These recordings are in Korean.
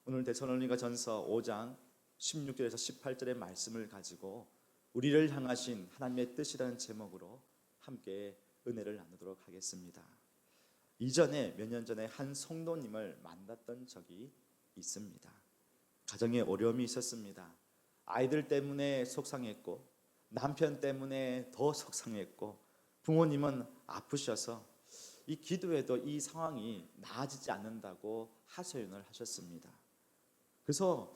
오늘 데살로니가전서 5장 16절에서 18절의 말씀을 가지고 우리를 향하신 하나님의 뜻이라는 제목으로 함께 은혜를 나누도록 하겠습니다. 이전에 몇 년 전에 한 성도님을 만났던 적이 있습니다. 가정에 어려움이 있었습니다. 아이들 때문에 속상했고 남편 때문에 더 속상했고 부모님은 아프셔서 이 기도에도 이 상황이 나아지지 않는다고 하소연을 하셨습니다. 그래서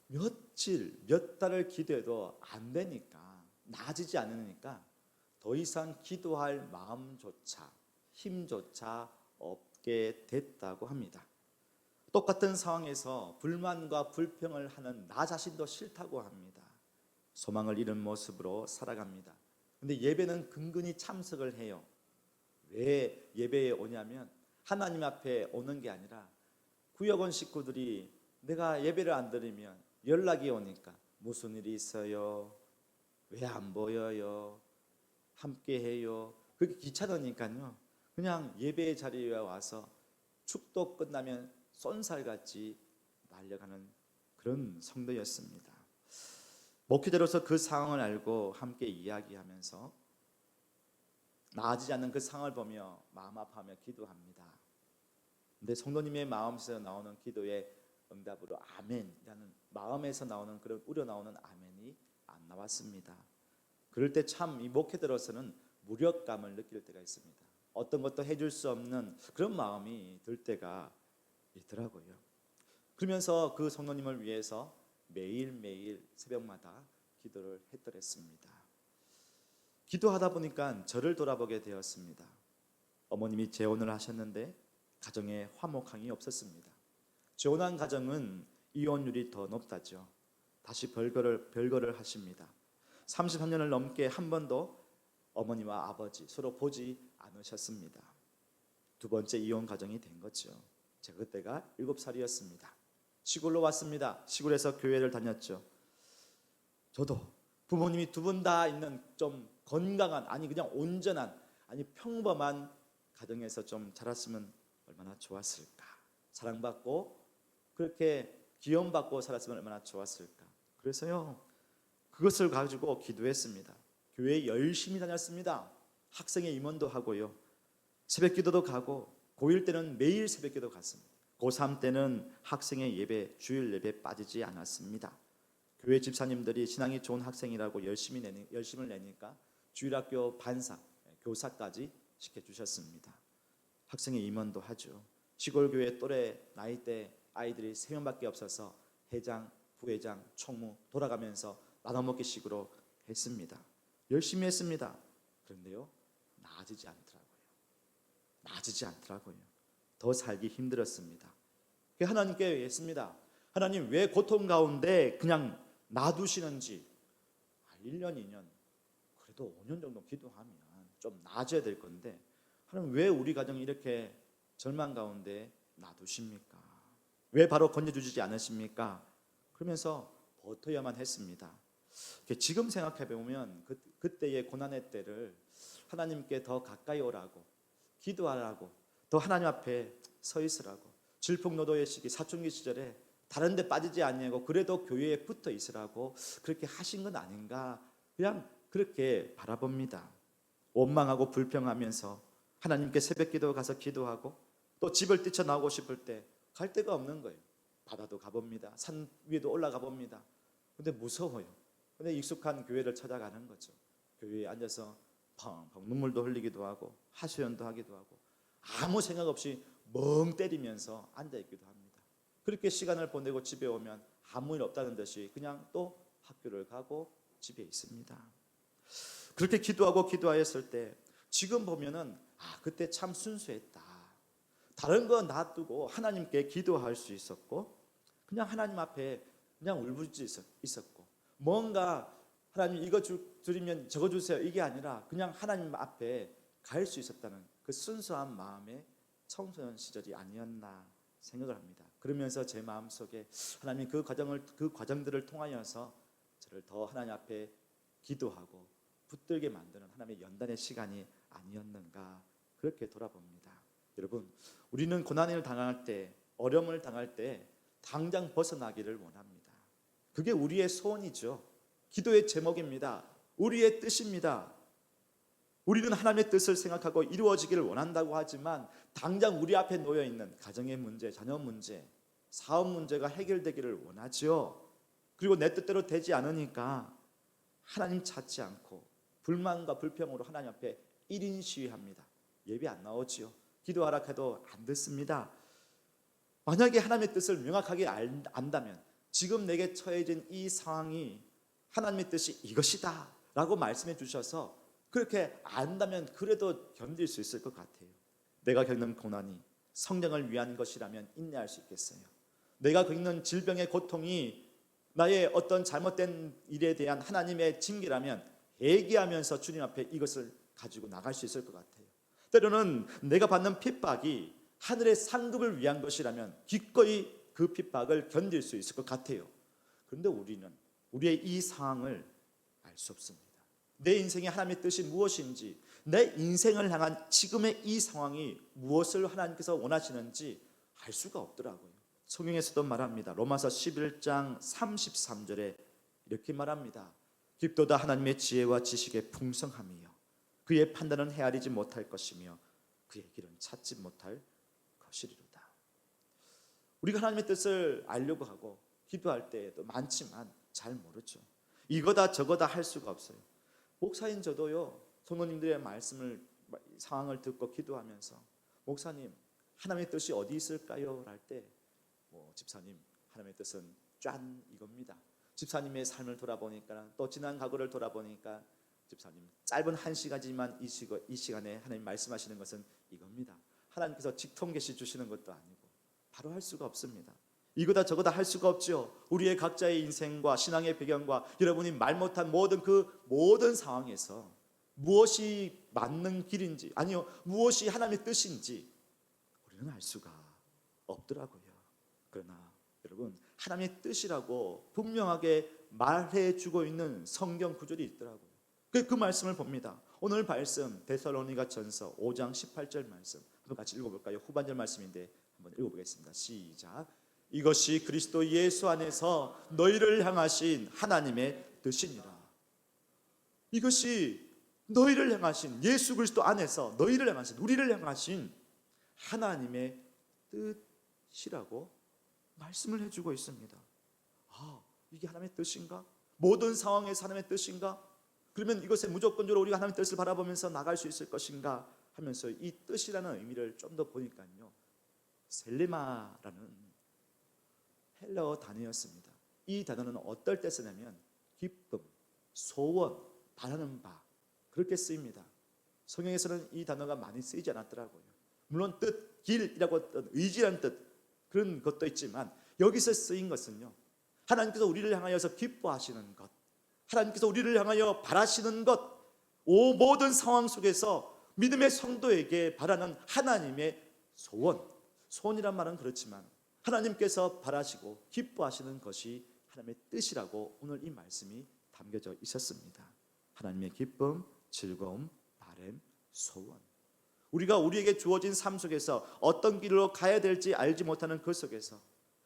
며칠, 몇 달을 기도해도 안 되니까, 나아지지 않으니까 더 이상 기도할 마음조차, 힘조차 없게 됐다고 합니다. 똑같은 상황에서 불만과 불평을 하는 나 자신도 싫다고 합니다. 소망을 잃은 모습으로 살아갑니다. 근데 예배는 근근히 참석을 해요. 왜 예배에 오냐면 하나님 앞에 오는 게 아니라 구역원 식구들이 내가 예배를 안 드리면 연락이 오니까 무슨 일이 있어요? 왜 안 보여요? 함께 해요? 그게 귀찮으니까요. 그냥 예배의 자리에 와서 축도 끝나면 쏜살같이 날려가는 그런 성도였습니다. 목회자로서 그 상황을 알고 함께 이야기하면서 나아지지 않는 그 상황을 보며 마음 아파하며 기도합니다. 근데 성도님의 마음에서 나오는 기도의 응답으로 아멘이라는, 마음에서 나오는 그런 우러나오는 아멘이 안 나왔습니다. 그럴 때 참 이 목회자로서는 무력감을 느낄 때가 있습니다. 어떤 것도 해줄 수 없는 그런 마음이 들 때가 있더라고요. 그러면서 그 성도님을 위해서 매일매일 새벽마다 기도를 했더랬습니다. 기도하다 보니까 저를 돌아보게 되었습니다. 어머님이 재혼을 하셨는데 가정에 화목함이 없었습니다. 재혼한 가정은 이혼율이 더 높다죠. 다시 별거를 하십니다. 33년을 넘게 한 번도 어머니와 아버지 서로 보지 않으셨습니다. 두 번째 이혼 가정이 된 거죠. 제가 그때가 7살이었습니다. 시골로 왔습니다. 시골에서 교회를 다녔죠. 저도 부모님이 두 분 다 있는 좀 건강한, 아니 그냥 온전한, 아니 평범한 가정에서 좀 자랐으면 얼마나 좋았을까. 사랑받고 그렇게 기원받고 살았으면 얼마나 좋았을까. 그래서요, 그것을 가지고 기도했습니다. 교회에 열심히 다녔습니다. 학생회 임원도 하고요, 새벽기도도 가고, 고1 때는 매일 새벽기도 갔습니다. 고3 때는 학생회 예배, 주일 예배 빠지지 않았습니다. 교회 집사님들이 신앙이 좋은 학생이라고 열심을 내니까 주일학교 반사, 교사까지 시켜주셨습니다. 학생회 임원도 하죠. 시골교회 또래 나이대 아이들이 3명밖에 없어서 회장, 부회장, 총무 돌아가면서 나눠먹기식으로 했습니다. 열심히 했습니다. 그런데요, 나아지지 않더라고요. 더 살기 힘들었습니다. 하나님께 했습니다. 하나님, 왜 고통 가운데 그냥 놔두시는지. 1년, 2년, 그래도 5년 정도 기도하면 좀 나아져야 될 건데 하나님, 왜 우리 가정이 이렇게 절망 가운데 놔두십니까? 왜 바로 건져주지 않으십니까? 그러면서 버텨야만 했습니다. 지금 생각해 보면 그때의 고난의 때를 하나님께 더 가까이 오라고, 기도하라고, 더 하나님 앞에 서 있으라고, 질풍노도의 시기, 사춘기 시절에 다른 데 빠지지 않냐고, 그래도 교회에 붙어 있으라고 그렇게 하신 건 아닌가, 그냥 그렇게 바라봅니다. 원망하고 불평하면서 하나님께 새벽기도 가서 기도하고, 또 집을 뛰쳐나오고 싶을 때 갈 데가 없는 거예요. 바다도 가봅니다. 산 위에도 올라가 봅니다. 근데 무서워요. 근데 익숙한 교회를 찾아가는 거죠. 교회에 앉아서 펑펑 눈물도 흘리기도 하고 하소연도 하기도 하고 아무 생각 없이 멍 때리면서 앉아있기도 합니다. 그렇게 시간을 보내고 집에 오면 아무 일 없다는 듯이 그냥 또 학교를 가고 집에 있습니다. 그렇게 기도하였을 때 지금 보면은 그때 참 순수했다. 다른 거 놔두고 하나님께 기도할 수 있었고, 그냥 하나님 앞에 그냥 울부짖어 있었고, 뭔가 하나님 이거 드리면 저거 주세요 이게 아니라 그냥 하나님 앞에 갈 수 있었다는 그 순수한 마음의 청소년 시절이 아니었나 생각을 합니다. 그러면서 제 마음속에 하나님 그 과정들을 통하여서 저를 더 하나님 앞에 기도하고 붙들게 만드는 하나님의 연단의 시간이 아니었는가, 그렇게 돌아봅니다. 여러분, 우리는 고난을 당할 때, 어려움을 당할 때 당장 벗어나기를 원합니다. 그게 우리의 소원이죠. 기도의 제목입니다. 우리의 뜻입니다. 우리는 하나님의 뜻을 생각하고 이루어지기를 원한다고 하지만 당장 우리 앞에 놓여 있는 가정의 문제, 자녀 문제, 사업 문제가 해결되기를 원하죠. 그리고 내 뜻대로 되지 않으니까 하나님 찾지 않고 불만과 불평으로 하나님 앞에 1인 시위합니다. 예배 안 나오지요. 기도하라 해도 안 듣습니다. 만약에 하나님의 뜻을 명확하게 안다면 지금 내게 처해진 이 상황이 하나님의 뜻이 이것이다 라고 말씀해 주셔서 그렇게 안다면 그래도 견딜 수 있을 것 같아요. 내가 겪는 고난이 성령을 위한 것이라면 인내할 수 있겠어요. 내가 겪는 질병의 고통이 나의 어떤 잘못된 일에 대한 하나님의 징계라면 회개하면서 주님 앞에 이것을 가지고 나갈 수 있을 것 같아요. 때로는 내가 받는 핍박이 하늘의 상급을 위한 것이라면 기꺼이 그 핍박을 견딜 수 있을 것 같아요. 그런데 우리는 우리의 이 상황을 알 수 없습니다. 내 인생의 하나님의 뜻이 무엇인지, 내 인생을 향한 지금의 이 상황이 무엇을 하나님께서 원하시는지 알 수가 없더라고요. 성경에서도 말합니다. 로마서 11장 33절에 이렇게 말합니다. 깊도다 하나님의 지혜와 지식의 풍성함이요 그의 판단은 헤아리지 못할 것이며 그의 길은 찾지 못할 것이리로다. 우리가 하나님의 뜻을 알려고 하고 기도할 때에도 많지만 잘 모르죠. 이거다 저거다 할 수가 없어요. 목사인 저도요, 성도님들의 말씀을, 상황을 듣고 기도하면서 목사님 하나님의 뜻이 어디 있을까요? 할 때 집사님 하나님의 뜻은 짠 이겁니다. 집사님의 삶을 돌아보니까 또 지난 과거를 돌아보니까 집사님 짧은 1시간이지만 이 시간에 하나님 말씀하시는 것은 이겁니다. 하나님께서 직통계시 주시는 것도 아니고 바로 할 수가 없습니다. 이거다 저거다 할 수가 없죠. 우리의 각자의 인생과 신앙의 배경과 여러분이 말 못한 모든 상황에서 무엇이 맞는 길인지, 아니요 무엇이 하나님의 뜻인지 우리는 알 수가 없더라고요. 그러나 여러분 하나님의 뜻이라고 분명하게 말해주고 있는 성경 구절이 있더라고요. 그 말씀을 봅니다. 오늘 말씀 데살로니가전서 5장 18절 말씀 한번 같이 읽어볼까요? 후반절 말씀인데 한번 읽어보겠습니다. 시작. 이것이 그리스도 예수 안에서 너희를 향하신 하나님의 뜻이니라. 이것이 너희를 향하신, 예수 그리스도 안에서 너희를 향하신, 우리를 향하신 하나님의 뜻이라고 말씀을 해주고 있습니다. 이게 하나님의 뜻인가? 모든 상황에서 하나님의 뜻인가? 그러면 이것에 무조건적으로 우리가 하나님의 뜻을 바라보면서 나갈 수 있을 것인가 하면서 이 뜻이라는 의미를 좀 더 보니까요, 셀레마라는 헬라어 단어였습니다. 이 단어는 어떨 때 쓰냐면 기쁨, 소원, 바라는 바 그렇게 쓰입니다. 성경에서는 이 단어가 많이 쓰이지 않았더라고요. 물론 뜻, 길이라고 어떤 의지라는 뜻 그런 것도 있지만 여기서 쓰인 것은요, 하나님께서 우리를 향하여서 기뻐하시는 것, 하나님께서 우리를 향하여 바라시는 것, 모든 상황 속에서 믿음의 성도에게 바라는 하나님의 소원이란 말은 그렇지만 하나님께서 바라시고 기뻐하시는 것이 하나님의 뜻이라고 오늘 이 말씀이 담겨져 있었습니다. 하나님의 기쁨, 즐거움, 바람, 소원. 우리가 우리에게 주어진 삶 속에서 어떤 길로 가야 될지 알지 못하는 그 속에서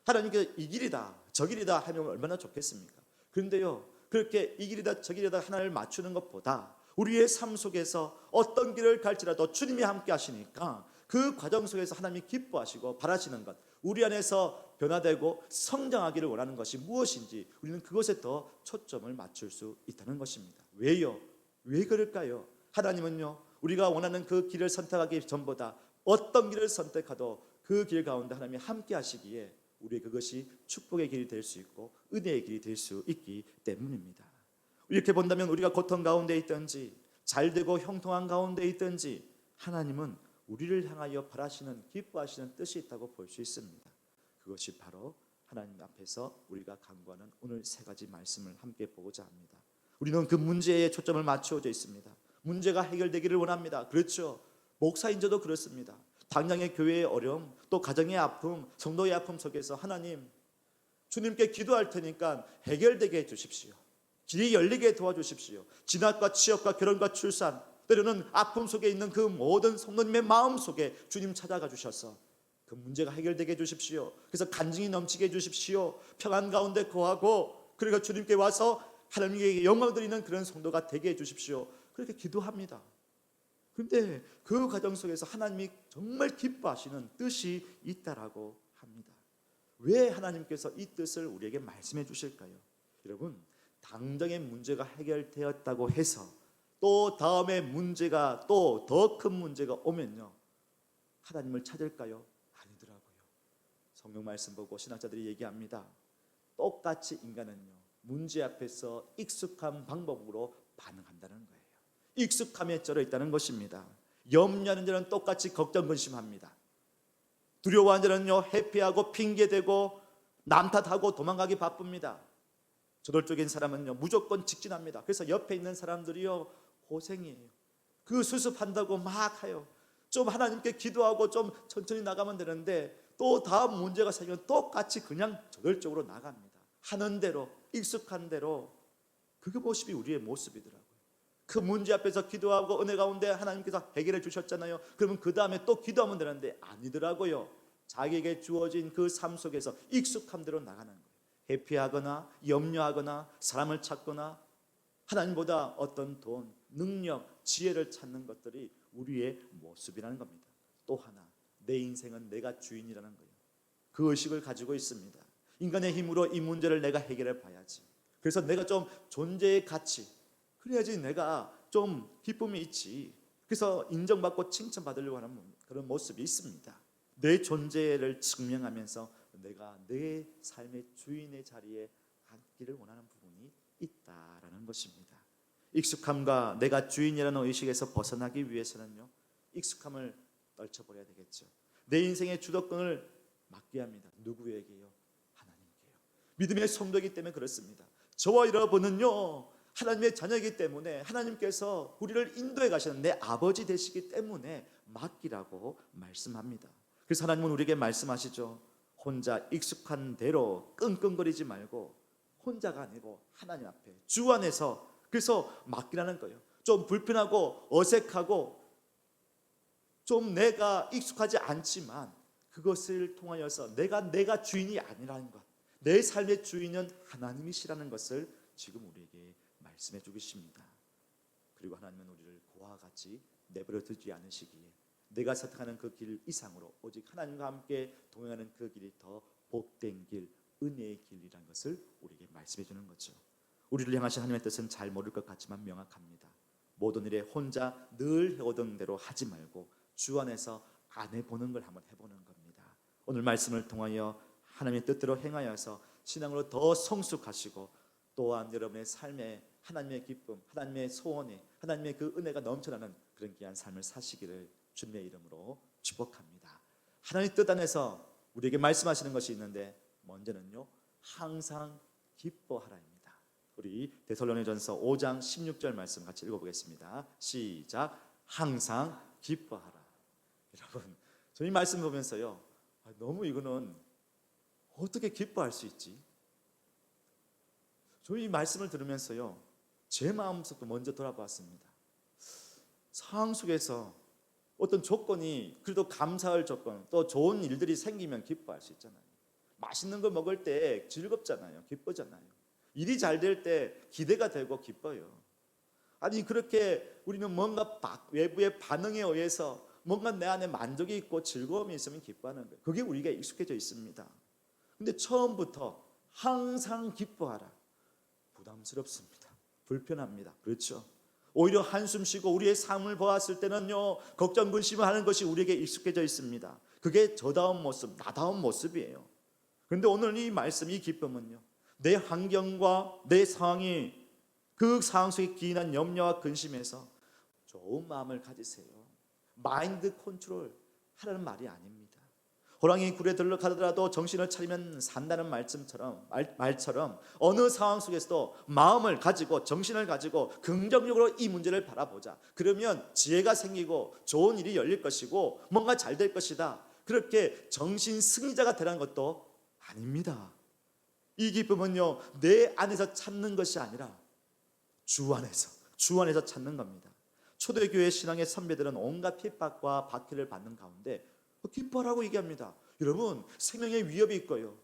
하나님께서 이 길이다 저 길이다 하면 얼마나 좋겠습니까? 그런데요, 그렇게 이 길이다 저 길이다 하나를 맞추는 것보다 우리의 삶 속에서 어떤 길을 갈지라도 주님이 함께 하시니까 그 과정 속에서 하나님이 기뻐하시고 바라시는 것, 우리 안에서 변화되고 성장하기를 원하는 것이 무엇인지 우리는 그것에 더 초점을 맞출 수 있다는 것입니다. 왜요? 왜 그럴까요? 하나님은요, 우리가 원하는 그 길을 선택하기 전보다 어떤 길을 선택하도 그 길 가운데 하나님이 함께 하시기에 우리 그것이 축복의 길이 될 수 있고 은혜의 길이 될 수 있기 때문입니다. 이렇게 본다면 우리가 고통 가운데 있든지 잘되고 형통한 가운데 있든지 하나님은 우리를 향하여 바라시는, 기뻐하시는 뜻이 있다고 볼 수 있습니다. 그것이 바로 하나님 앞에서 우리가 간구하는 오늘 세 가지 말씀을 함께 보고자 합니다. 우리는 그 문제에 초점을 맞추어져 있습니다. 문제가 해결되기를 원합니다. 그렇죠. 목사인 저도 그렇습니다. 당장의 교회의 어려움, 또 가정의 아픔, 성도의 아픔 속에서 하나님, 주님께 기도할 테니까 해결되게 해주십시오. 길이 열리게 도와주십시오. 진학과 취업과 결혼과 출산, 때로는 아픔 속에 있는 그 모든 성도님의 마음 속에 주님 찾아가 주셔서 그 문제가 해결되게 해주십시오. 그래서 간증이 넘치게 해주십시오. 평안 가운데 거하고 그러니까 주님께 와서 하나님께 영광 드리는 그런 성도가 되게 해주십시오. 그렇게 기도합니다. 그런데 그 과정 속에서 하나님이 정말 기뻐하시는 뜻이 있다라고 합니다. 왜 하나님께서 이 뜻을 우리에게 말씀해 주실까요? 여러분, 당장의 문제가 해결되었다고 해서 또 다음에 문제가 또 더 큰 문제가 오면요, 하나님을 찾을까요? 아니더라고요. 성경 말씀 보고 신학자들이 얘기합니다. 똑같이 인간은요, 문제 앞에서 익숙한 방법으로 반응한다는 거예요. 익숙함에 쩔어 있다는 것입니다. 염려하는 자는 똑같이 걱정 근심합니다. 두려워하는 자는요, 회피하고 핑계대고 남 탓하고 도망가기 바쁩니다. 저돌적인 사람은요, 무조건 직진합니다. 그래서 옆에 있는 사람들이요, 고생이에요. 그 수습한다고 막 해요. 좀 하나님께 기도하고 좀 천천히 나가면 되는데 또 다음 문제가 생기면 똑같이 그냥 저돌적으로 나갑니다. 하는 대로, 익숙한 대로. 그게 모습이 우리의 모습이더라고요. 그 문제 앞에서 기도하고 은혜 가운데 하나님께서 해결해 주셨잖아요. 그러면 그 다음에 또 기도하면 되는데 아니더라고요. 자기에게 주어진 그 삶 속에서 익숙한 대로 나가는 거예요. 회피하거나 염려하거나 사람을 찾거나 하나님보다 어떤 돈, 능력, 지혜를 찾는 것들이 우리의 모습이라는 겁니다. 또 하나, 내 인생은 내가 주인이라는 거예요. 그 의식을 가지고 있습니다. 인간의 힘으로 이 문제를 내가 해결해 봐야지. 그래서 내가 좀 존재의 가치, 그래야지 내가 좀 기쁨이 있지. 그래서 인정받고 칭찬받으려고 하는 그런 모습이 있습니다. 내 존재를 증명하면서 내가 내 삶의 주인의 자리에 앉기를 원하는 부분이 있다라는 것입니다. 익숙함과 내가 주인이라는 의식에서 벗어나기 위해서는요, 익숙함을 떨쳐버려야 되겠죠. 내 인생의 주도권을 맡겨야 합니다. 누구에게요? 하나님께요. 믿음의 성도이기 때문에 그렇습니다. 저와 여러분은요, 하나님의 자녀이기 때문에 하나님께서 우리를 인도해 가시는 내 아버지 되시기 때문에 맡기라고 말씀합니다. 그래서 하나님은 우리에게 말씀하시죠. 혼자 익숙한 대로 끙끙거리지 말고 혼자가 아니고 하나님 앞에 주 안에서 그래서 맡기라는 거예요. 좀 불편하고 어색하고 좀 내가 익숙하지 않지만 그것을 통하여서 내가 주인이 아니라는 것, 내 삶의 주인은 하나님이시라는 것을 지금 우리에게 말씀해 주십니다. 그리고 하나님은 우리를 그와 같이 내버려 두지 않으시기에 내가 선택하는 그 길 이상으로 오직 하나님과 함께 동행하는 그 길이 더 복된 길, 은혜의 길이라는 것을 우리에게 말씀해 주는 거죠. 우리를 향하신 하나님의 뜻은 잘 모를 것 같지만 명확합니다. 모든 일에 혼자 늘 해오던 대로 하지 말고 주 안에서 안 해보는 걸 한번 해보는 겁니다. 오늘 말씀을 통하여 하나님의 뜻대로 행하여서 신앙으로 더 성숙하시고 또한 여러분의 삶에 하나님의 기쁨, 하나님의 소원이, 하나님의 그 은혜가 넘쳐나는 그런 귀한 삶을 사시기를 주님의 이름으로 축복합니다. 하나님의 뜻 안에서 우리에게 말씀하시는 것이 있는데 먼저는요, 항상 기뻐하라입니다. 우리 데살로니가전서 5장 16절 말씀 같이 읽어보겠습니다. 시작. 항상 기뻐하라. 여러분, 저희 말씀 보면서요, 너무 이거는 어떻게 기뻐할 수 있지? 저희 말씀을 들으면서요, 제 마음속도 먼저 돌아봤습니다. 상황 속에서 어떤 조건이 그래도 감사할 조건, 또 좋은 일들이 생기면 기뻐할 수 있잖아요. 맛있는 거 먹을 때 즐겁잖아요. 기쁘잖아요. 일이 잘 될 때 기대가 되고 기뻐요. 아니 그렇게 우리는 뭔가 외부의 반응에 의해서 뭔가 내 안에 만족이 있고 즐거움이 있으면 기뻐하는 거예요. 그게 우리가 익숙해져 있습니다. 근데 처음부터 항상 기뻐하라. 부담스럽습니다. 불편합니다. 그렇죠? 오히려 한숨 쉬고 우리의 삶을 보았을 때는요, 걱정 근심을 하는 것이 우리에게 익숙해져 있습니다. 그게 저다운 모습, 나다운 모습이에요. 그런데 오늘 이 말씀, 이 기쁨은요, 내 환경과 내 상황이 그 상황 속에 기인한 염려와 근심에서 좋은 마음을 가지세요. 마인드 컨트롤 하라는 말이 아닙니다. 호랑이 굴에 들어가더라도 정신을 차리면 산다는 말처럼 어느 상황 속에서도 마음을 가지고 정신을 가지고 긍정적으로 이 문제를 바라보자. 그러면 지혜가 생기고 좋은 일이 열릴 것이고 뭔가 잘 될 것이다. 그렇게 정신 승리자가 되라는 것도 아닙니다. 이 기쁨은요, 내 안에서 찾는 것이 아니라 주 안에서 찾는 겁니다. 초대교회 신앙의 선배들은 온갖 핍박과 박해를 받는 가운데 기뻐하라고 얘기합니다. 여러분, 생명의 위협이 있고요.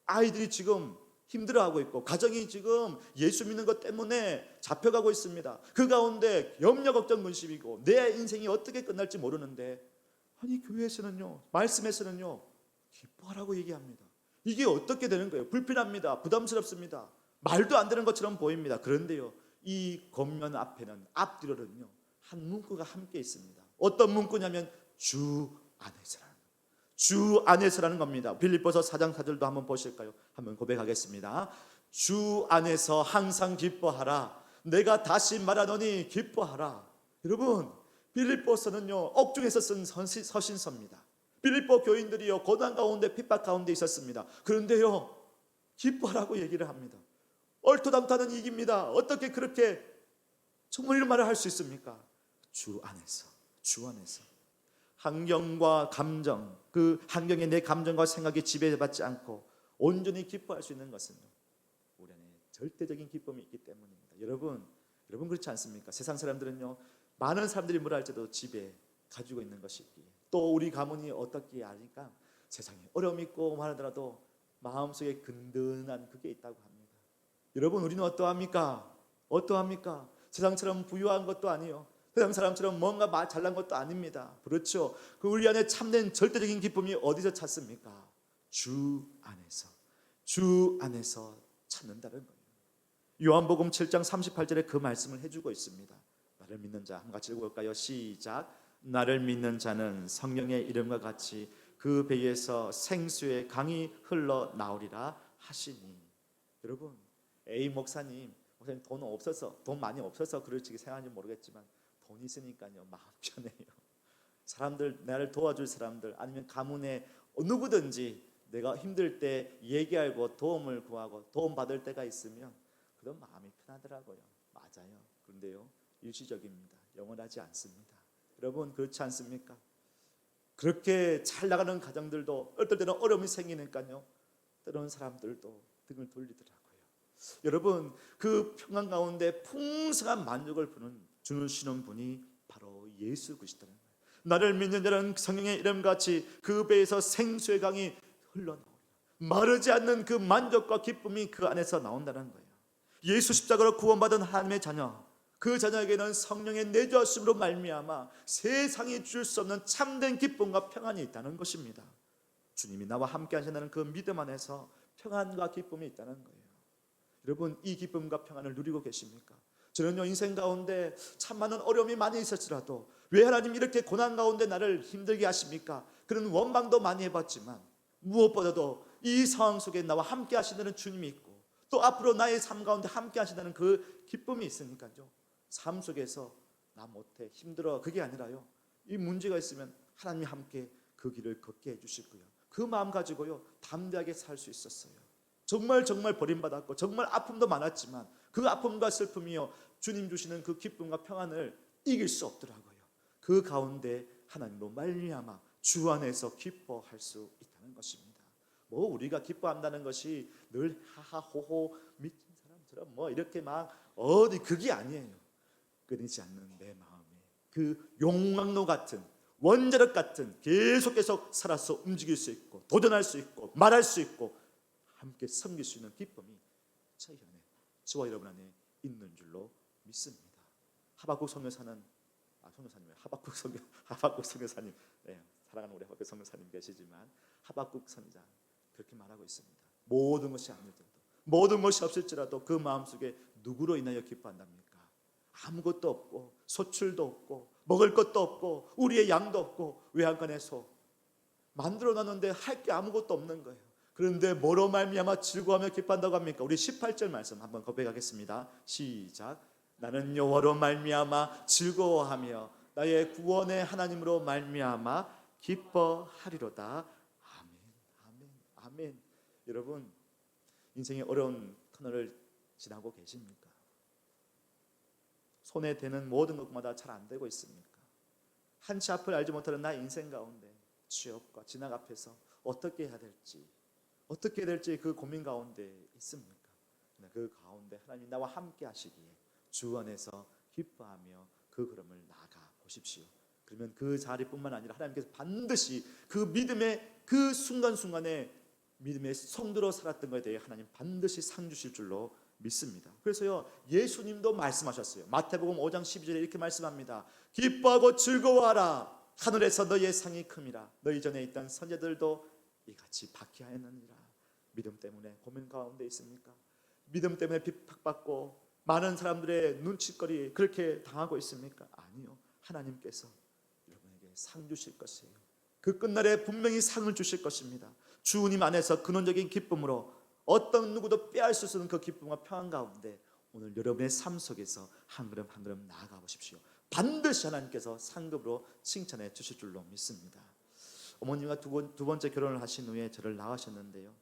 아이들이 지금 힘들어하고 있고 가정이 지금 예수 믿는 것 때문에 잡혀가고 있습니다. 그 가운데 염려 걱정 근심이고 내 인생이 어떻게 끝날지 모르는데, 아니 교회에서는요, 말씀에서는요, 기뻐하라고 얘기합니다. 이게 어떻게 되는 거예요? 불편합니다. 부담스럽습니다. 말도 안 되는 것처럼 보입니다. 그런데요, 이 겉면 앞에는, 앞뒤로는요, 한 문구가 함께 있습니다. 어떤 문구냐면 주 안에서라는, 주 안에서라는 겁니다. 빌립보서 4장 4절도 한번 보실까요? 한번 고백하겠습니다. 주 안에서 항상 기뻐하라. 내가 다시 말하노니 기뻐하라. 여러분, 빌립보서는요, 옥중에서 쓴 서신서입니다. 빌립보 교인들이요, 고난 가운데 핍박 가운데 있었습니다. 그런데요, 기뻐하라고 얘기를 합니다. 얼토당토하는 얘기입니다. 어떻게 그렇게 정말 이런 말을 할 수 있습니까? 주 안에서, 주 안에서. 환경과 감정, 그 환경에 내 감정과 생각이 지배받지 않고 온전히 기뻐할 수 있는 것은 우리 안에 절대적인 기쁨이 있기 때문입니다. 여러분 그렇지 않습니까? 세상 사람들은요, 많은 사람들이 뭐라 할지라도 집에 가지고 있는 것이 있기에, 또 우리 가문이 어떻게 아니까 세상에 어려움이 있고 말하더라도 마음속에 든든한 그게 있다고 합니다. 여러분, 우리는 어떠합니까? 세상처럼 부유한 것도 아니요, 세상 사람처럼 뭔가 잘난 것도 아닙니다. 그렇죠? 그 우리 안에 참된 절대적인 기쁨이 어디서 찾습니까? 주 안에서 찾는다는 거예요. 요한복음 7장 38절에 그 말씀을 해주고 있습니다. 나를 믿는 자, 한 같이 읽어볼까요? 시작. 나를 믿는 자는 성령의 이름과 같이 그 배에서 생수의 강이 흘러나오리라 하시니. 여러분, 목사님 돈 많이 없어서 그럴지 생각하는지 모르겠지만 돈 있으니까요, 마음 편해요. 사람들, 나를 도와줄 사람들, 아니면 가문에 누구든지 내가 힘들 때 얘기하고 도움을 구하고 도움 받을 때가 있으면 그런 마음이 편하더라고요. 맞아요. 그런데요, 일시적입니다. 영원하지 않습니다. 여러분, 그렇지 않습니까? 그렇게 잘 나가는 가정들도 어떨 때는 어려움이 생기니까요, 때로는 사람들도 등을 돌리더라고요. 여러분, 그 평안 가운데 풍성한 만족을 주시는 분이 바로 예수 그리스도라는 거예요. 나를 믿는 자는 성령의 이름같이 그 배에서 생수의 강이 흘러나오리라. 마르지 않는 그 만족과 기쁨이 그 안에서 나온다는 거예요. 예수 십자가로 구원받은 하나님의 자녀, 그 자녀에게는 성령의 내주하심으로 말미암아 세상이 줄 수 없는 참된 기쁨과 평안이 있다는 것입니다. 주님이 나와 함께 하신다는 그 믿음 안에서 평안과 기쁨이 있다는 거예요. 여러분, 이 기쁨과 평안을 누리고 계십니까? 저는요, 인생 가운데 참 많은 어려움이 많이 있었지라도 왜 하나님 이렇게 고난 가운데 나를 힘들게 하십니까? 그런 원망도 많이 해봤지만 무엇보다도 이 상황 속에 나와 함께 하시는 주님이 있고, 또 앞으로 나의 삶 가운데 함께 하시는 그 기쁨이 있으니까요, 삶 속에서 나 못해, 힘들어, 그게 아니라요, 이 문제가 있으면 하나님이 함께 그 길을 걷게 해주실 거예요. 그 마음 가지고요, 담대하게 살 수 있었어요. 정말 버림받았고 정말 아픔도 많았지만 그 아픔과 슬픔이요, 주님 주시는 그 기쁨과 평안을 이길 수 없더라고요. 그 가운데 하나님으로 말미암아 주 안에서 기뻐할 수 있다는 것입니다. 뭐 우리가 기뻐한다는 것이 늘 하하호호 미친 사람처럼 뭐 이렇게 막 어디, 그게 아니에요. 끊이지 않는 내 마음에 그 용광로 같은, 원자력 같은, 계속 살아서 움직일 수 있고 도전할 수 있고 말할 수 있고 함께 섬길 수 있는 기쁨이 저희 안에, 저와 여러분 안에 있는 줄로 믿습니다. 하박국 선교사님, 네, 사랑하는 우리 하박국 선교사님 계시지만 하박국 선지자 그렇게 말하고 있습니다. 모든 것이 아닐지라도, 모든 것이 없을지라도 그 마음속에 누구로 인하여 기뻐한답니까? 아무것도 없고 소출도 없고 먹을 것도 없고 우리의 양도 없고 외양간의 소 만들어 놨는데 할 게 아무것도 없는 거예요. 그런데 뭐로 말미암아 즐거워하며 기뻐한다고 합니까? 우리 18절 말씀 한번 고백하겠습니다. 시작. 나는 여호와로 말미암아 즐거워하며 나의 구원의 하나님으로 말미암아 기뻐하리로다. 아멘. 여러분, 인생의 어려운 터널을 지나고 계십니까? 손에 대는 모든 것마다 잘 안 되고 있습니까? 한치 앞을 알지 못하는 나의 인생 가운데 취업과 진학 앞에서 어떻게 해야 될지 그 고민 가운데 있습니까? 그 가운데 하나님 나와 함께 하시기에 주 안에서 기뻐하며 그 걸음을 나아가 보십시오. 그러면 그 자리뿐만 아니라 하나님께서 반드시 그 믿음의 그 순간순간에 믿음의 성도로 살았던 것에 대해 하나님 반드시 상 주실 줄로 믿습니다. 그래서요, 예수님도 말씀하셨어요. 마태복음 5장 12절에 이렇게 말씀합니다. 기뻐하고 즐거워하라. 하늘에서 너희의 상이 큼이라. 너희 전에 있던 선제들도 이같이 박해하였느니라. 믿음 때문에 고민 가운데 있습니까? 믿음 때문에 핍박받고 많은 사람들의 눈칫거리 그렇게 당하고 있습니까? 아니요. 하나님께서 여러분에게 상 주실 것이에요. 그 끝날에 분명히 상을 주실 것입니다. 주님 안에서 근원적인 기쁨으로 어떤 누구도 빼앗을 수 없는 그 기쁨과 평안 가운데 오늘 여러분의 삶 속에서 한 걸음 한 걸음 나아가 보십시오. 반드시 하나님께서 상급으로 칭찬해 주실 줄로 믿습니다. 어머님과 두 번째 결혼을 하신 후에 저를 낳으셨는데요,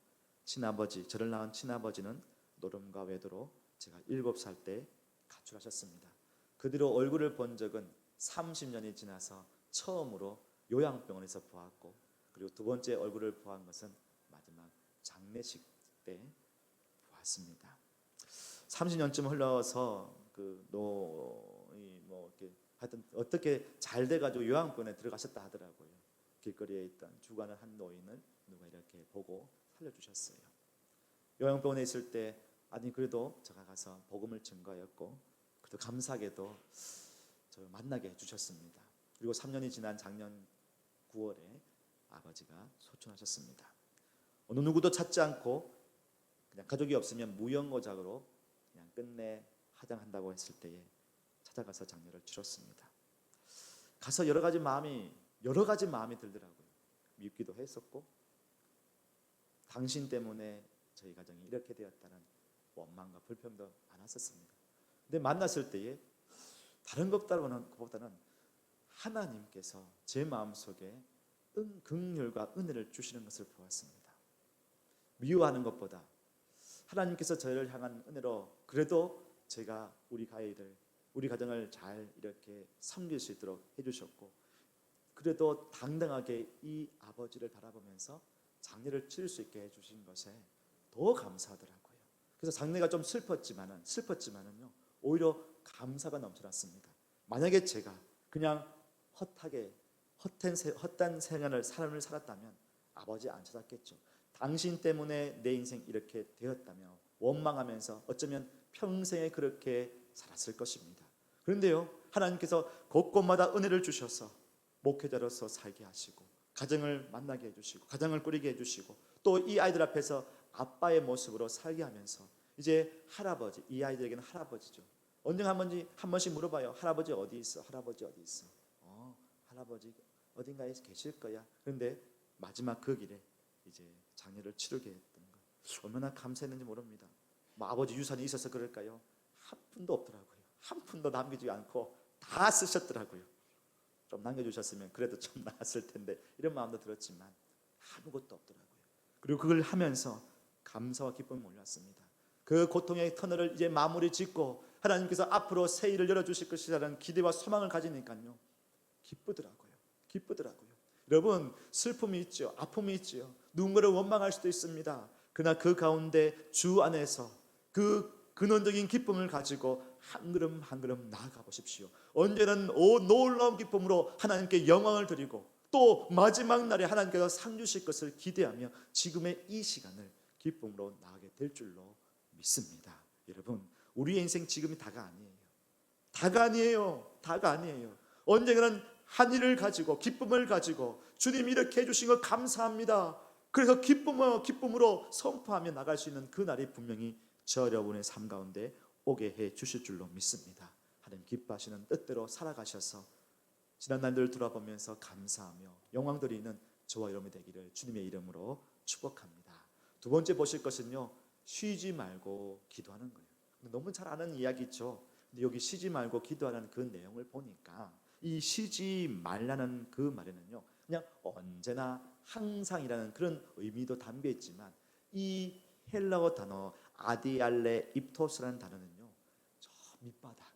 저를 낳은 친아버지는 노름과 외도로 제가 7살 때 가출하셨습니다. 그 뒤로 얼굴을 본 적은 30년이 지나서 처음으로 요양병원에서 보았고, 그리고 두 번째 얼굴을 보한 것은 마지막 장례식 때 보았습니다. 30년쯤 흘러서 하여튼 어떻게 잘 돼가지고 요양병원에 들어가셨다 하더라고요. 길거리에 있던 죽어가는 한 노인을 누가 이렇게 보고 살려주셨어요. 요양병원에 있을 때 그래도 제가 가서 복음을 증거했고, 그래도 감사하게도 저를 만나게 해주셨습니다. 그리고 3년이 지난 작년 9월에 아버지가 소천하셨습니다. 어느 누구도 찾지 않고 그냥 가족이 없으면 무연고작으로 그냥 끝내 하장한다고 했을 때에 찾아가서 장례를 치렀습니다. 가서 여러 가지 마음이 들더라고요. 밉기도 했었고, 당신 때문에 저희 가정이 이렇게 되었다는 원망과 불평도 많았었습니다. 근데 만났을 때에 다른 것보다는 하나님께서 제 마음속에 긍휼과 은혜를 주시는 것을 보았습니다. 미워하는 것보다 하나님께서 저를 향한 은혜로 그래도 제가 우리 가정을 잘 이렇게 섬길 수 있도록 해주셨고, 그래도 당당하게 이 아버지를 바라보면서 장례를 치를 수 있게 해주신 것에 더 감사하더라고요. 그래서 장례가 좀 슬펐지만은요, 오히려 감사가 넘쳐났습니다. 만약에 제가 그냥 헛된 삶을 살았다면 아버지 안 찾았겠죠. 당신 때문에 내 인생 이렇게 되었다며 원망하면서 어쩌면 평생에 그렇게 살았을 것입니다. 그런데요, 하나님께서 곳곳마다 은혜를 주셔서 목회자로서 살게 하시고, 가정을 만나게 해주시고, 가정을 꾸리게 해주시고, 또 이 아이들 앞에서 아빠의 모습으로 살게 하면서 이제 할아버지, 이 아이들에게는 할아버지죠. 언젠가 한 번씩 물어봐요. 할아버지 어디 있어? 할아버지 어디 있어? 할아버지 어딘가에 계실 거야. 그런데 마지막 그 길에 이제 장례를 치르게 했던 거, 얼마나 감사했는지 모릅니다. 아버지 유산이 있어서 그럴까요? 한 푼도 없더라고요. 한 푼도 남기지 않고 다 쓰셨더라고요. 좀 남겨주셨으면 그래도 좀 나았을 텐데, 이런 마음도 들었지만 아무것도 없더라고요. 그리고 그걸 하면서 감사와 기쁨이 몰랐습니다. 그 고통의 터널을 이제 마무리 짓고 하나님께서 앞으로 새 일을 열어주실 것이라는 기대와 소망을 가지니까요, 기쁘더라고요. 여러분, 슬픔이 있죠. 아픔이 있죠. 누군가를 원망할 수도 있습니다. 그러나 그 가운데 주 안에서 그 근원적인 기쁨을 가지고 한 걸음 한 걸음 나아가 보십시오. 언제는 놀라운 기쁨으로 하나님께 영광을 드리고, 또 마지막 날에 하나님께서 상 주실 것을 기대하며 지금의 이 시간을 기쁨으로 나아가게 될 줄로 믿습니다. 여러분, 우리의 인생 지금이 다가 아니에요. 언젠가는 한 일을 가지고 기쁨을 가지고 주님 이렇게 해주신 것 감사합니다. 그래서 기쁨으로 선포하며 나갈 수 있는 그 날이 분명히 저 여러분의 삶 가운데 오게 해 주실 줄로 믿습니다. 하나님 기뻐하시는 뜻대로 살아가셔서 지난 날들을 돌아보면서 감사하며 영광 드리는 저와 여러분이 되기를 주님의 이름으로 축복합니다. 두 번째 보실 것은요, 쉬지 말고 기도하는 거예요. 너무 잘 아는 이야기죠. 근데 여기 쉬지 말고 기도하는 그 내용을 보니까 이 쉬지 말라는 그 말에는요, 그냥 언제나 항상이라는 그런 의미도 담겨 있지만, 이 헬라어 단어 아디알레 입토스라는 단어는요, 저 밑바닥,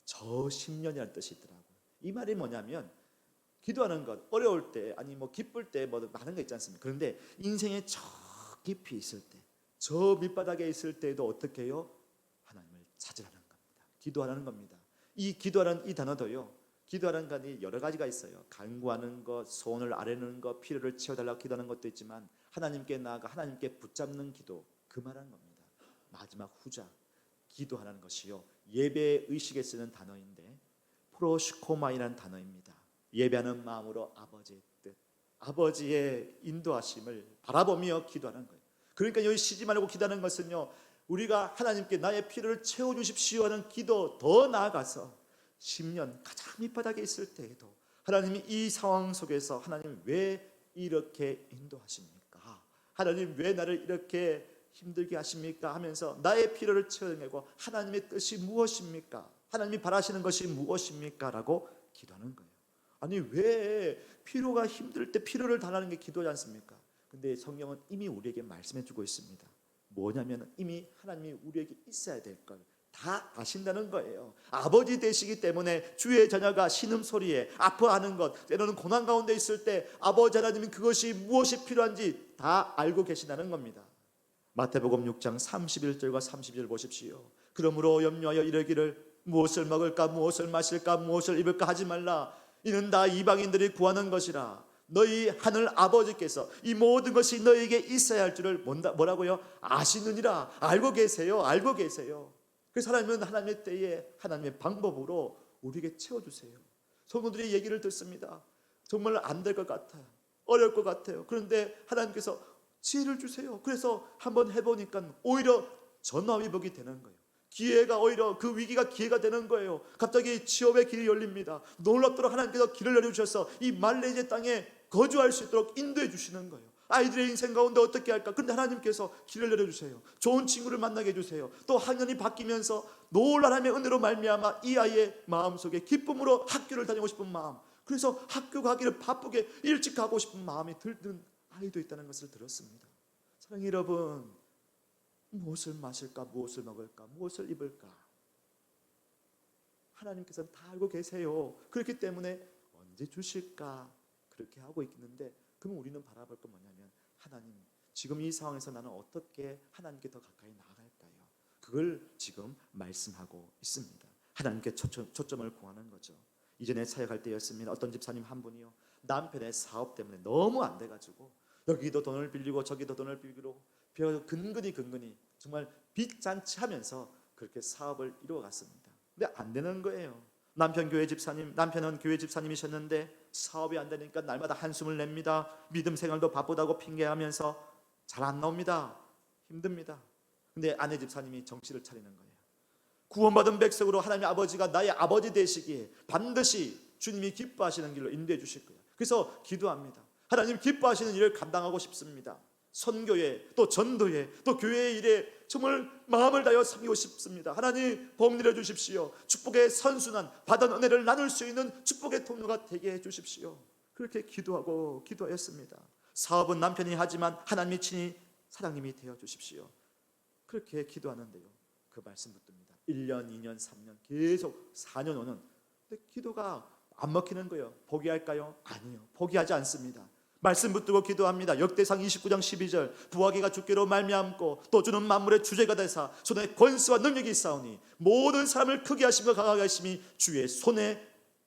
저 10년이라는 뜻이 있더라고요. 이 말이 뭐냐면, 기도하는 것, 어려울 때, 기쁠 때 많은 거 있지 않습니까? 그런데 인생에 저 깊이 있을 때, 저 밑바닥에 있을 때도 어떻게 해요? 하나님을 찾으라는 겁니다. 기도하라는 겁니다. 이 기도하라는 이 단어도요, 기도하는 간이 여러 가지가 있어요. 간구하는 것, 소원을 아뢰는 것, 필요를 채워달라고 기도하는 것도 있지만 하나님께 나아가 하나님께 붙잡는 기도, 그 말하는 겁니다. 마지막 후자, 기도하는 것이요, 예배 의식에 쓰는 단어인데 프로시코마이라는 단어입니다. 예배하는 마음으로 아버지의 뜻, 아버지의 인도하심을 바라보며 기도하는 거예요. 그러니까 여기 쉬지 말고 기도하는 것은요, 우리가 하나님께 나의 필요를 채워주십시오 하는 기도, 더 나아가서 10년 가장 밑바닥에 있을 때에도 하나님이 이 상황 속에서 하나님 왜 이렇게 인도하십니까? 하나님 왜 나를 이렇게 힘들게 하십니까? 하면서 나의 필요를 채워내고 하나님의 뜻이 무엇입니까? 하나님이 바라시는 것이 무엇입니까? 라고 기도하는 거예요. 아니 왜 필요가 힘들 때 필요를 달라는 게 기도지 않습니까? 근데 성경은 이미 우리에게 말씀해 주고 있습니다. 뭐냐면 이미 하나님이 우리에게 있어야 될 걸 다 아신다는 거예요. 아버지 되시기 때문에 주의 자녀가 신음소리에 아파하는 것, 때로는 고난 가운데 있을 때 아버지 하나님은 그것이 무엇이 필요한지 다 알고 계신다는 겁니다. 마태복음 6장 31절과 32절 보십시오. 그러므로 염려하여 이르기를 무엇을 먹을까 무엇을 마실까 무엇을 입을까 하지 말라. 이는 다 이방인들이 구하는 것이라. 너희 하늘 아버지께서 이 모든 것이 너희에게 있어야 할 줄을 뭐라고요? 아시느니라. 알고 계세요. 알고 계세요. 그래서 하나님은 하나님의 때에 하나님의 방법으로 우리에게 채워주세요. 성도들이 얘기를 듣습니다. 정말 안 될 것 같아요. 어려울 것 같아요. 그런데 하나님께서 지혜를 주세요. 그래서 한번 해보니까 오히려 전화위복이 되는 거예요. 기회가 오히려 그 위기가 기회가 되는 거예요. 갑자기 취업의 길이 열립니다. 놀랍도록 하나님께서 길을 열어주셔서 이 말레이시아 땅에 거주할 수 있도록 인도해 주시는 거예요. 아이들의 인생 가운데 어떻게 할까? 그런데 하나님께서 길을 열어주세요. 좋은 친구를 만나게 해주세요. 또 학년이 바뀌면서 놀라운 하나님의 은혜로 말미암아 이 아이의 마음속에 기쁨으로 학교를 다니고 싶은 마음, 그래서 학교 가기를 바쁘게 일찍 가고 싶은 마음이 들든 아이도 있다는 것을 들었습니다. 사랑하는 여러분, 무엇을 마실까 무엇을 먹을까 무엇을 입을까 하나님께서는 다 알고 계세요. 그렇기 때문에 언제 주실까 그렇게 하고 있는데, 그럼 우리는 바라볼 건 뭐냐면 하나님 지금 이 상황에서 나는 어떻게 하나님께 더 가까이 나아갈까요? 그걸 지금 말씀하고 있습니다. 하나님께 초점을 구하는 거죠. 이전에 사역할 때였습니다. 어떤 집사님 한 분이요, 남편의 사업 때문에 너무 안 돼가지고 여기도 돈을 빌리고 저기도 돈을 빌리고 근근히 정말 빚잔치 하면서 그렇게 사업을 이루어갔습니다. 근데 안 되는 거예요. 남편은 교회 집사님이셨는데 사업이 안 되니까 날마다 한숨을 냅니다. 믿음 생활도 바쁘다고 핑계하면서 잘 안 나옵니다. 힘듭니다. 근데 아내 집사님이 정신을 차리는 거예요. 구원받은 백성으로 하나님 아버지가 나의 아버지 되시기에 반드시 주님이 기뻐하시는 길로 인도해 주실 거예요. 그래서 기도합니다. 하나님 기뻐하시는 일을 감당하고 싶습니다. 선교에 또 전도에 또 교회의 일에 정말 마음을 다하여 섬기고 싶습니다. 하나님 복 내려 주십시오. 축복의 선순환, 받은 은혜를 나눌 수 있는 축복의 통로가 되게 해 주십시오. 그렇게 기도하였습니다. 사업은 남편이 하지만 하나님이 친히 사장님이 되어 주십시오. 그렇게 기도하는데요, 그 말씀 붙듭니다. 1년, 2년, 3년, 계속 4년, 5년. 근데 기도가 안 먹히는 거예요. 포기할까요? 아니요, 포기하지 않습니다. 말씀 붙들고 기도합니다. 역대상 29장 12절 부하기가 주께로 말미암고 또 주는 만물의 주제가 되사 손에 권세와 능력이 있사오니 모든 사람을 크게 하심과 강하게 하심이 주의 손에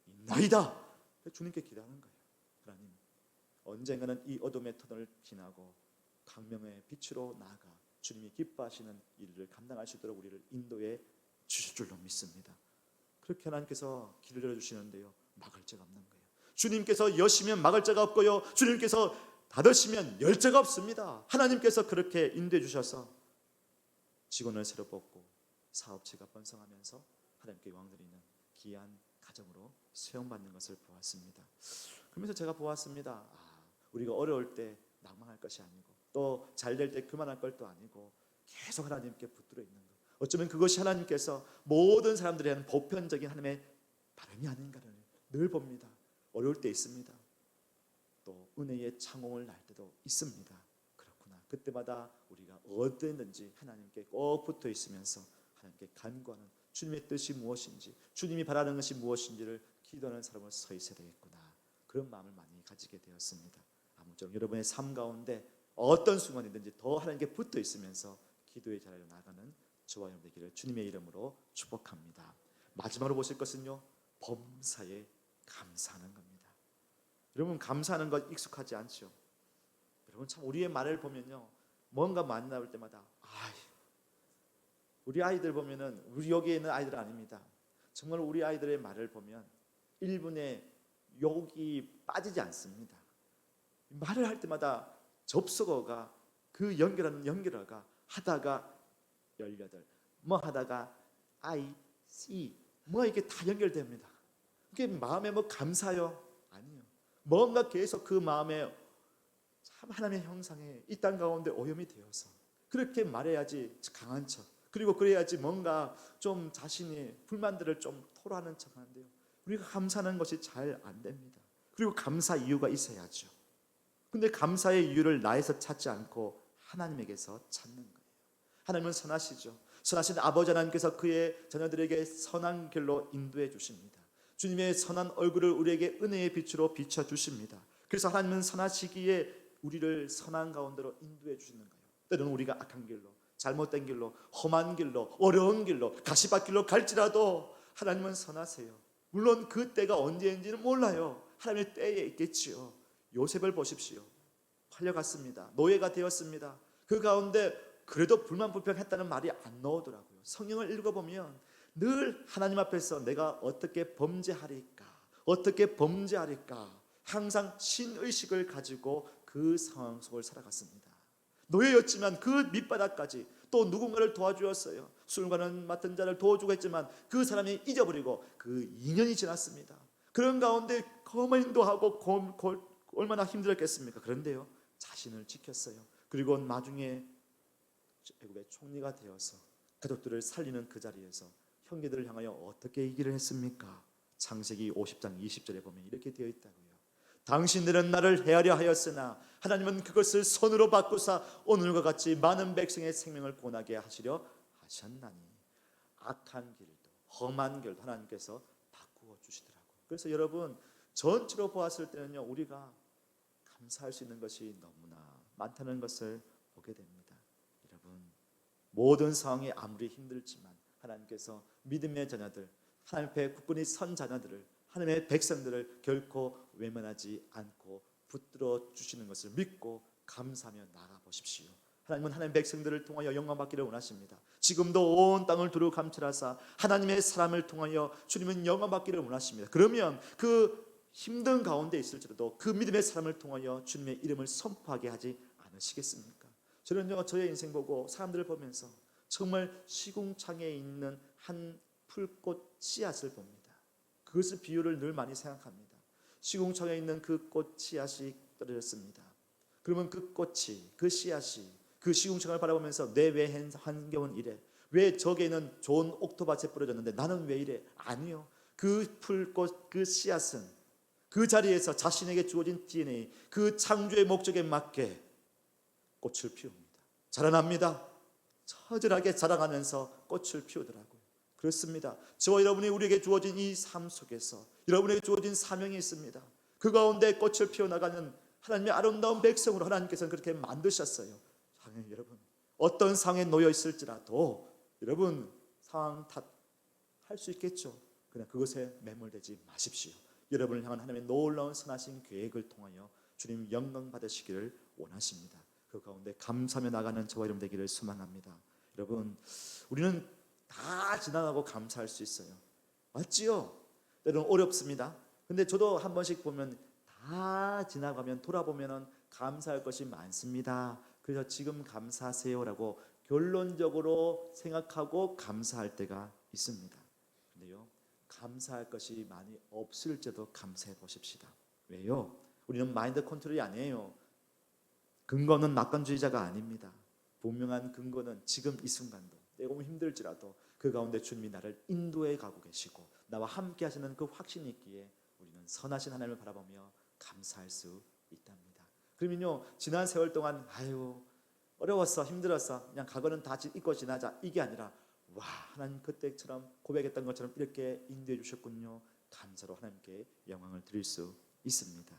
있나이다. 주님께 기도하는 거예요. 하나님 언젠가는 이 어둠의 터널을 지나고 광명의 빛으로 나아가 주님이 기뻐하시는 일을 감당할 수 있도록 우리를 인도해 주실 줄로 믿습니다. 그렇게 하나님께서 길을 열어주시는데요, 막을 자가 없는 거예요. 주님께서 여시면 막을 자가 없고요, 주님께서 닫으시면 열 자가 없습니다. 하나님께서 그렇게 인도해 주셔서 직원을 새로 뽑고 사업체가 번성하면서 하나님께 영광드리는 귀한 가정으로 수용받는 것을 보았습니다. 그러면서 제가 보았습니다. 우리가 어려울 때 낭망할 것이 아니고 또 잘 될 때 그만할 것도 아니고 계속 하나님께 붙들어 있는 것, 어쩌면 그것이 하나님께서 모든 사람들에 대한 보편적인 하나님의 바람이 아닌가를 늘 봅니다. 어려울 때 있습니다. 또 은혜의 창홍을 날 때도 있습니다. 그렇구나. 그때마다 우리가 어땠는지 하나님께 꼭 붙어 있으면서 하나님께 간구하는 주님의 뜻이 무엇인지, 주님이 바라는 것이 무엇인지를 기도하는 사람으로 서 있어야 되겠구나. 그런 마음을 많이 가지게 되었습니다. 아무쪼록 여러분의 삶 가운데 어떤 순간이든지 더 하나님께 붙어 있으면서 기도의 자리로 나가는 저와 여러분 되기를 주님의 이름으로 축복합니다. 마지막으로 보실 것은요, 범사에 감사하는 겁니다. 여러분, 감사하는 것 익숙하지 않죠? 여러분, 참 우리의 말을 보면요, 뭔가 만나볼 때마다 우리 아이들 보면은, 우리 여기에 있는 아이들 아닙니다. 정말 우리 아이들의 말을 보면 1분의 욕이 빠지지 않습니다. 말을 할 때마다 접속어가, 그 연결하는 연결어가 하다가 18, 뭐 하다가 I, see, 뭐 이게 다 연결됩니다. 그게 마음에 뭐 감사요? 아니요. 뭔가 계속 그 마음에 참 하나님의 형상에 이 땅 가운데 오염이 되어서 그렇게 말해야지 강한 척, 그리고 그래야지 뭔가 좀 자신이 불만들을 좀 토로하는 척 하는데요, 우리가 감사하는 것이 잘 안 됩니다. 그리고 감사 이유가 있어야죠. 근데 감사의 이유를 나에서 찾지 않고 하나님에게서 찾는 거예요. 하나님은 선하시죠. 선하신 아버지 하나님께서 그의 자녀들에게 선한 길로 인도해 주십니다. 주님의 선한 얼굴을 우리에게 은혜의 빛으로 비춰 주십니다. 그래서 하나님은 선하시기에 우리를 선한 가운데로 인도해 주시는 거예요. 때로는 우리가 악한 길로, 잘못된 길로, 험한 길로, 어려운 길로, 가시밭길로 갈지라도 하나님은 선하세요. 물론 그 때가 언제인지는 몰라요. 하나님의 때에 있겠지요. 요셉을 보십시오. 팔려갔습니다. 노예가 되었습니다. 그 가운데 그래도 불만불평했다는 말이 안 나오더라고요. 성경을 읽어보면 늘 하나님 앞에서 내가 어떻게 범죄하리까, 어떻게 범죄하리까, 항상 신의식을 가지고 그 상황 속을 살아갔습니다. 노예였지만 그 밑바닥까지 또 누군가를 도와주었어요. 술과는 맡은 자를 도와주고 했지만 그 사람이 잊어버리고 그 2년이 지났습니다. 그런 가운데 고민도 하고 얼마나 힘들었겠습니까? 그런데요, 자신을 지켰어요. 그리고 나중에 애굽의 총리가 되어서 가족들을 살리는 그 자리에서 형제들을 향하여 어떻게 얘기를 했습니까? 창세기 50장 20절에 보면 이렇게 되어 있다고요. 당신들은 나를 헤아려 하였으나 하나님은 그것을 선으로 바꾸사 오늘과 같이 많은 백성의 생명을 구원하게 하시려 하셨나니. 악한 길도 험한 길도 하나님께서 바꾸어 주시더라고요. 그래서 여러분, 전체로 보았을 때는요, 우리가 감사할 수 있는 것이 너무나 많다는 것을 보게 됩니다. 여러분, 모든 상황이 아무리 힘들지만 하나님께서 믿음의 자녀들, 하나님 앞에 굳건히 선 자녀들을, 하나님의 백성들을 결코 외면하지 않고 붙들어 주시는 것을 믿고 감사하며 나가 보십시오. 하나님은 하나님의 백성들을 통하여 영광 받기를 원하십니다. 지금도 온 땅을 두루 감찰하사 하나님의 사람을 통하여 주님은 영광 받기를 원하십니다. 그러면 그 힘든 가운데 있을지라도 그 믿음의 사람을 통하여 주님의 이름을 선포하게 하지 않으시겠습니까? 저는요, 저의 인생 보고 사람들을 보면서 정말 시궁창에 있는 한 풀꽃 씨앗을 봅니다. 그것을 비유를 늘 많이 생각합니다. 시궁창에 있는 그 꽃 씨앗이 떨어졌습니다. 그러면 그 꽃이, 그 씨앗이 그 시궁창을 바라보면서 내 왜 환경은 이래? 왜 저기에는 좋은 옥토밭에 뿌려졌는데 나는 왜 이래? 아니요. 그 풀꽃, 그 씨앗은 그 자리에서 자신에게 주어진 DNA, 그 창조의 목적에 맞게 꽃을 피웁니다. 자라납니다. 처절하게 자라가면서 꽃을 피우더라고요. 그렇습니다. 저와 여러분이 우리에게 주어진 이 삶 속에서 여러분에게 주어진 사명이 있습니다. 그 가운데 꽃을 피워나가는 하나님의 아름다운 백성으로 하나님께서는 그렇게 만드셨어요. 여러분, 어떤 상황에 놓여 있을지라도 여러분 상황 탓할 수 있겠죠. 그러나 그것에 매몰되지 마십시오. 여러분을 향한 하나님의 놀라운 선하신 계획을 통하여 주님 영광 받으시기를 원하십니다. 그 가운데 감사하며 나가는 저와 여러분 되기를 소망합니다. 여러분, 우리는 다 지나가고 감사할 수 있어요. 맞지요? 때로는 어렵습니다. 근데 저도 한 번씩 보면 다 지나가면 돌아보면 감사할 것이 많습니다. 그래서 지금 감사하세요라고 결론적으로 생각하고 감사할 때가 있습니다. 근데요, 감사할 것이 많이 없을지도 감사해 보십시다. 왜요? 우리는 마인드 컨트롤이 아니에요. 근거는 낙관주의자가 아닙니다. 분명한 근거는 지금 이 순간도 내가 힘들지라도 그 가운데 주님이 나를 인도해 가고 계시고 나와 함께 하시는 그 확신이 있기에 우리는 선하신 하나님을 바라보며 감사할 수 있답니다. 그러면요, 지난 세월 동안 아유 어려웠어, 힘들었어, 그냥 과거는 다 잊고 지나자, 이게 아니라 와, 하나님 그때처럼 고백했던 것처럼 이렇게 인도해 주셨군요. 감사로 하나님께 영광을 드릴 수 있습니다.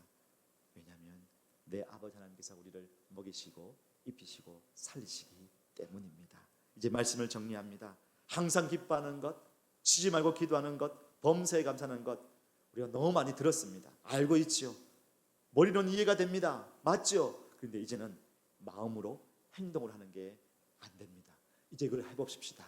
왜냐하면 내 아버지 하나님께서 우리를 먹이시고 입히시고 살리시기 때문입니다. 이제 말씀을 정리합니다. 항상 기뻐하는 것, 쉬지 말고 기도하는 것, 범사에 감사하는 것, 우리가 너무 많이 들었습니다. 알고 있지요. 머리로는 이해가 됩니다. 맞죠? 그런데 이제는 마음으로 행동을 하는 게 안 됩니다. 이제 그걸 해봅시다.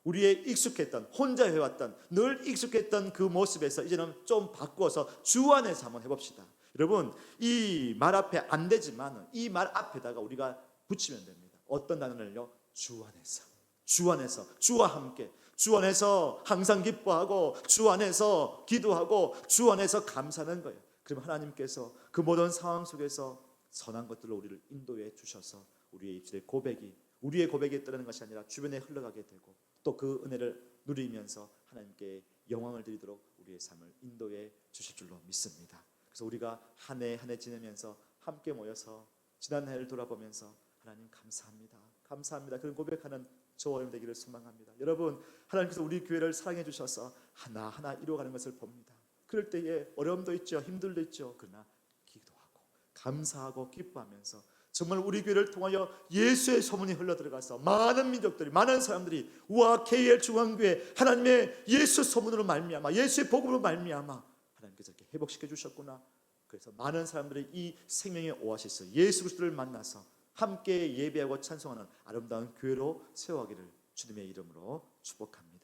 우리의 익숙했던, 혼자 해왔던, 늘 익숙했던 그 모습에서 이제는 좀 바꾸어서 주 안에서 한번 해봅시다. 여러분, 이 말 앞에 안 되지만 이 말 앞에다가 우리가 붙이면 됩니다. 어떤 단어를요? 주 안에서, 주 안에서, 주와 함께, 주 안에서 항상 기뻐하고, 주 안에서 기도하고, 주 안에서 감사하는 거예요. 그럼 하나님께서 그 모든 상황 속에서 선한 것들로 우리를 인도해 주셔서 우리의 입술의 고백이, 우리의 고백이 떠나는 것이 아니라 주변에 흘러가게 되고, 또 그 은혜를 누리면서 하나님께 영광을 드리도록 우리의 삶을 인도해 주실 줄로 믿습니다. 그래서 우리가 한 해 한 해 지내면서 함께 모여서 지난 해를 돌아보면서 하나님 감사합니다, 감사합니다, 그런 고백하는 저와 여러분 되기를 소망합니다. 여러분, 하나님께서 우리 교회를 사랑해 주셔서 하나하나 이루어가는 것을 봅니다. 그럴 때에 어려움도 있죠, 힘들도 있죠. 그러나 기도하고 감사하고 기뻐하면서 정말 우리 교회를 통하여 예수의 소문이 흘러들어가서 많은 민족들이, 많은 사람들이 우와 KL 중앙교회 하나님의 예수 소문으로 말미암아, 예수의 복음으로 말미암아 하나님께서 이렇게 회복시켜 주셨구나. 그래서 많은 사람들이 이 생명의 오아시스 예수 그리스도를 만나서 함께 예배하고 찬송하는 아름다운 교회로 세워가기를 주님의 이름으로 축복합니다.